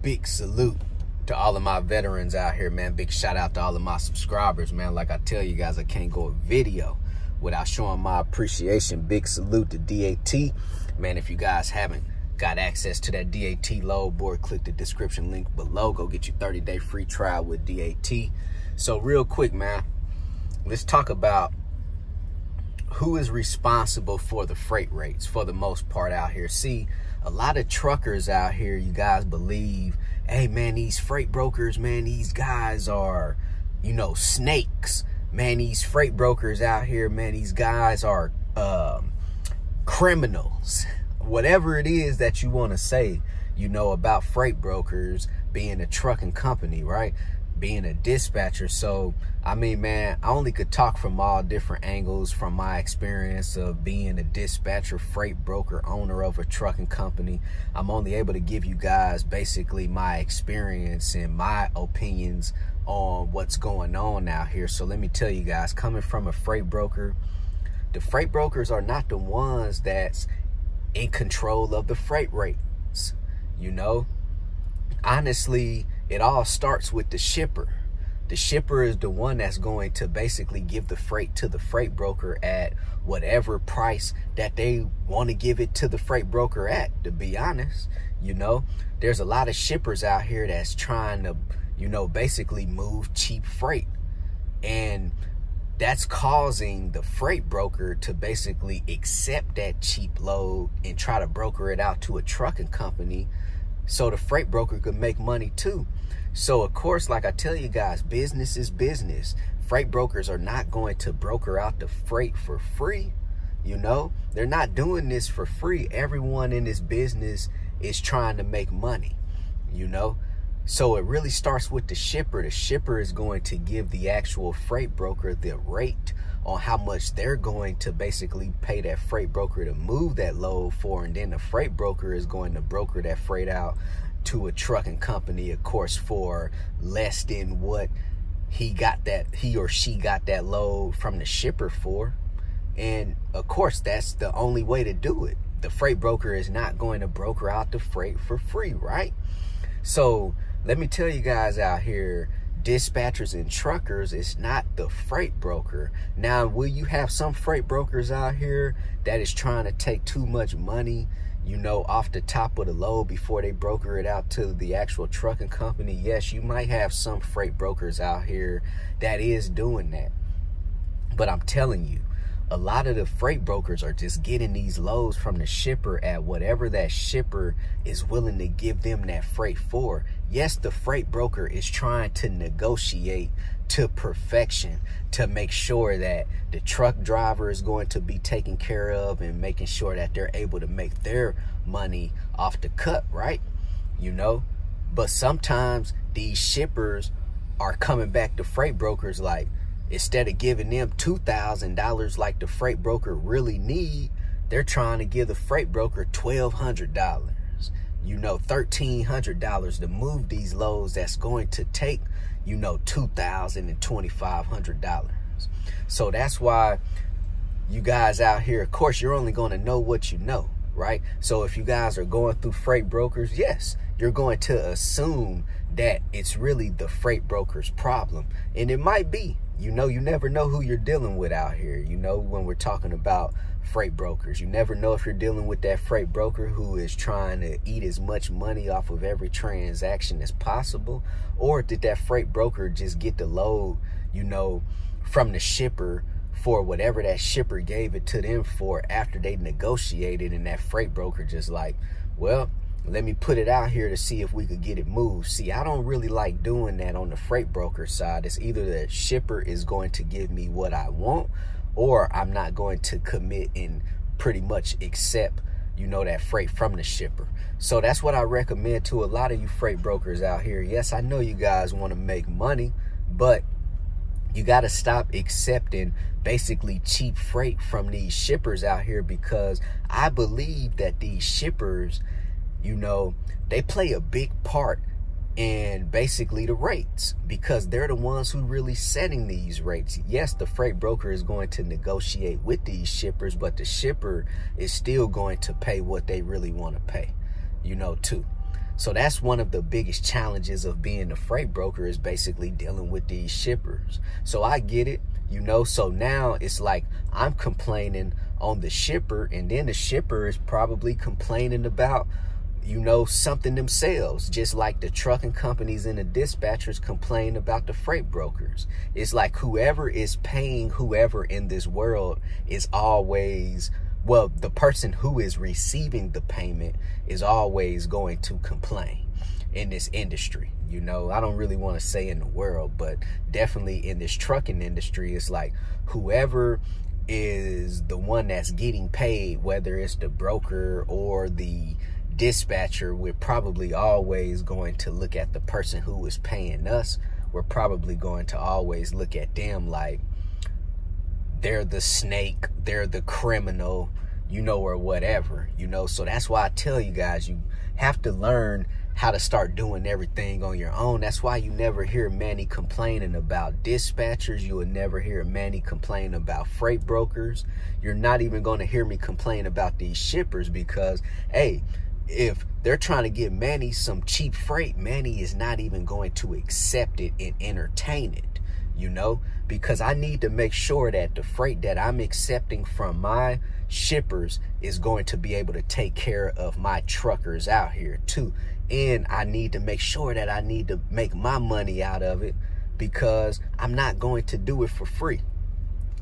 big salute to all of my veterans out here, man. Big shout out to all of my subscribers, man. Like I tell you guys, I can't go a video without showing my appreciation. Big salute to DAT. Man, if you guys haven't got access to that DAT load board, click the description link below. Go get your 30-day free trial with DAT. So real quick, man, let's talk about who is responsible for the freight rates for the most part out here. See, a lot of truckers out here, you guys believe, hey man, these freight brokers, man, these guys are, you know, snakes. Man, these freight brokers out here, man, these guys are criminals. Whatever it is that you want to say, you know, about freight brokers being a trucking company, right? Being a dispatcher. So, I mean, man, I only could talk from all different angles from my experience of being a dispatcher, freight broker, owner of a trucking company. I'm only able to give you guys basically my experience and my opinions on what's going on out here. So let me tell you guys, coming from a freight broker, the freight brokers are not the ones that's in control of the freight rates. You know, honestly, it all starts with the shipper. The shipper is the one that's going to basically give the freight to the freight broker at whatever price that they want to give it to the freight broker at, to be honest. You know, there's a lot of shippers out here that's trying to, you know, basically move cheap freight. And that's causing the freight broker to basically accept that cheap load and try to broker it out to a trucking company so the freight broker could make money too. So of course, like I tell you guys, business is business. Freight brokers are not going to broker out the freight for free. You know, they're not doing this for free. Everyone in this business is trying to make money, you know. So it really starts with the shipper. The shipper is going to give the actual freight broker the rate on how much they're going to basically pay that freight broker to move that load for, and then the freight broker is going to broker that freight out to a trucking company, of course, for less than what he or she got that load from the shipper for. And of course, that's the only way to do it. The freight broker is not going to broker out the freight for free, right? So let me tell you guys out here, dispatchers and truckers, it's not the freight broker. Now, will you have some freight brokers out here that is trying to take too much money, you know, off the top of the load before they broker it out to the actual trucking company? Yes, you might have some freight brokers out here that is doing that. But I'm telling you, a lot of the freight brokers are just getting these loads from the shipper at whatever that shipper is willing to give them that freight for. Yes, the freight broker is trying to negotiate to perfection to make sure that the truck driver is going to be taken care of and making sure that they're able to make their money off the cut, right? You know, but sometimes these shippers are coming back to freight brokers like, instead of giving them $2,000 like the freight broker really need, they're trying to give the freight broker $1,200, you know, $1,300 to move these loads that's going to take, you know, $2,000 and $2,500. So that's why you guys out here, of course, you're only going to know what you know, right? So if you guys are going through freight brokers, yes, you're going to assume that it's really the freight broker's problem. And it might be. You know, you never know who you're dealing with out here. You know, when we're talking about freight brokers, you never know if you're dealing with that freight broker who is trying to eat as much money off of every transaction as possible, or did that freight broker just get the load, you know, from the shipper for whatever that shipper gave it to them for after they negotiated, and that freight broker just like, well, let me put it out here to see if we could get it moved. See, I don't really like doing that on the freight broker side. It's either the shipper is going to give me what I want, or I'm not going to commit and pretty much accept, you know, that freight from the shipper. So that's what I recommend to a lot of you freight brokers out here. Yes, I know you guys want to make money, but you got to stop accepting basically cheap freight from these shippers out here, because I believe that these shippers, you know, they play a big part in basically the rates, because they're the ones who really setting these rates. Yes, the freight broker is going to negotiate with these shippers, but the shipper is still going to pay what they really want to pay, you know, too. So that's one of the biggest challenges of being a freight broker, is basically dealing with these shippers. So I get it, you know. So now it's like I'm complaining on the shipper, and then the shipper is probably complaining about, you know, something themselves, just like the trucking companies and the dispatchers complain about the freight brokers. It's like whoever is paying whoever in this world is always, well, the person who is receiving the payment is always going to complain in this industry. You know, I don't really want to say in the world, but definitely in this trucking industry, it's like whoever is the one that's getting paid, whether it's the broker or the dispatcher, we're probably always going to look at the person who is paying us. We're probably going to always look at them like they're the snake, they're the criminal, you know, or whatever, you know. So that's why I tell you guys, you have to learn how to start doing everything on your own. That's why you never hear Manny complaining about dispatchers. You will never hear Manny complain about freight brokers. You're not even going to hear me complain about these shippers, because, hey, if they're trying to give Manny some cheap freight, Manny is not even going to accept it and entertain it, you know, because I need to make sure that the freight that I'm accepting from my shippers is going to be able to take care of my truckers out here too. And I need to make sure that I need to make my money out of it, because I'm not going to do it for free.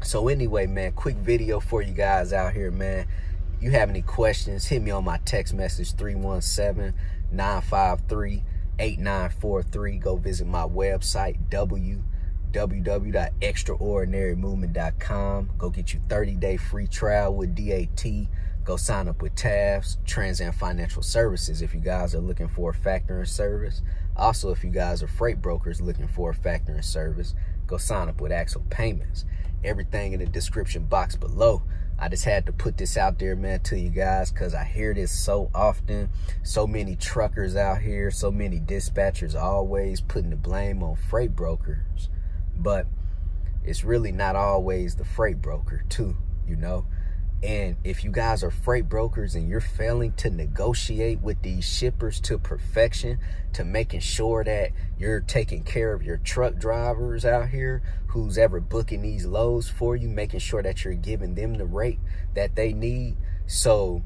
So anyway, man, quick video for you guys out here, man. You have any questions, hit me on my text message, 317-953-8943. Go visit my website, www.extraordinarymovement.com. Go get you 30-day free trial with DAT. Go sign up with TAFS, Trans Am Financial Services, if you guys are looking for a factoring service. Also, if you guys are freight brokers looking for a factoring service, go sign up with Axle Payments. Everything in the description box below. I just had to put this out there, man, to you guys, because I hear this so often. So many truckers out here, so many dispatchers always putting the blame on freight brokers. But it's really not always the freight broker too, you know. And if you guys are freight brokers and you're failing to negotiate with these shippers to perfection, to making sure that you're taking care of your truck drivers out here, who's ever booking these loads for you, making sure that you're giving them the rate that they need. So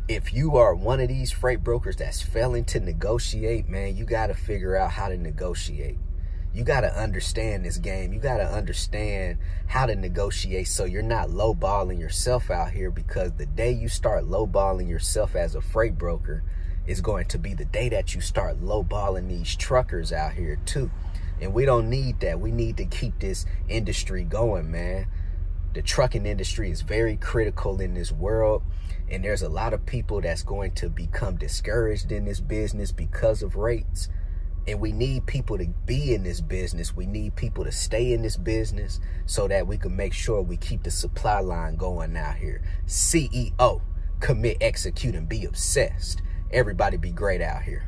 if you are one of these freight brokers that's failing to negotiate, man, you got to figure out how to negotiate. You got to understand this game. You got to understand how to negotiate, so you're not lowballing yourself out here, because the day you start lowballing yourself as a freight broker is going to be the day that you start lowballing these truckers out here too. And we don't need that. We need to keep this industry going, man. The trucking industry is very critical in this world, and there's a lot of people that's going to become discouraged in this business because of rates. And we need people to be in this business. We need people to stay in this business so that we can make sure we keep the supply line going out here. CEO, commit, execute, and be obsessed. Everybody be great out here.